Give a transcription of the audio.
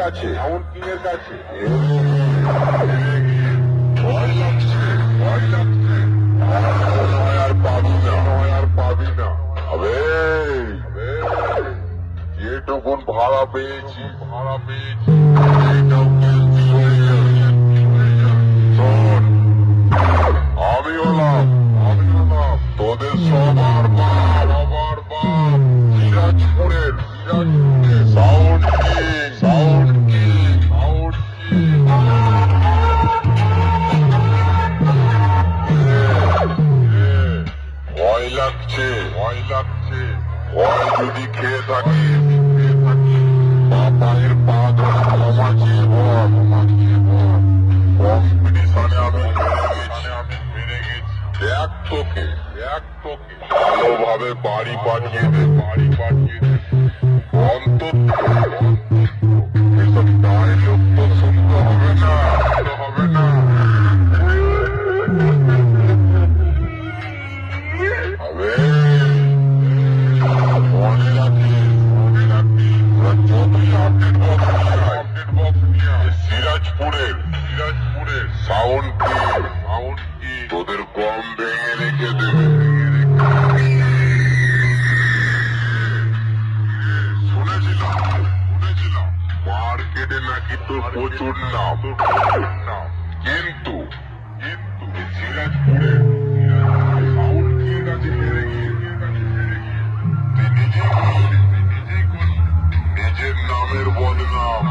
কাছে ভয় লাগছে আর পাবি না আবে যেটুকুন ভাড়া পেয়েছি এইটাও কিস্তি হয়ে যাবে। শোন, আমি হলাম তোদের সবার বাপ সিরাজপুরের সাউন্ড কিং। ভয় লাগছে ভয় যদি খেয়ে থাকি বাপায়ের পা ধরে ক্ষমা চেয়ে বল। কম্পিটিশনে আমি হেরে গেছি। দেখ তোকে ভালোভাবে বাড়ি পাঠিয়ে দে অন্তত এসব ডায়লগ তো শুনতে হবে না। আবে মনে রাখিস যতই আপডেট বক্স নিয়ে সিরাজপুরের সাউন্ড কি তোদের কম ভেঙে রেখে দেবে। শুনেছিলাম মার্কেটে নাকি তোর প্রচুর নাম, কিন্তু সিরাজপুরের সাউন্ড কির কাছে হেরে গিয়ে তুই নিজেই নিজের নামের বদনাম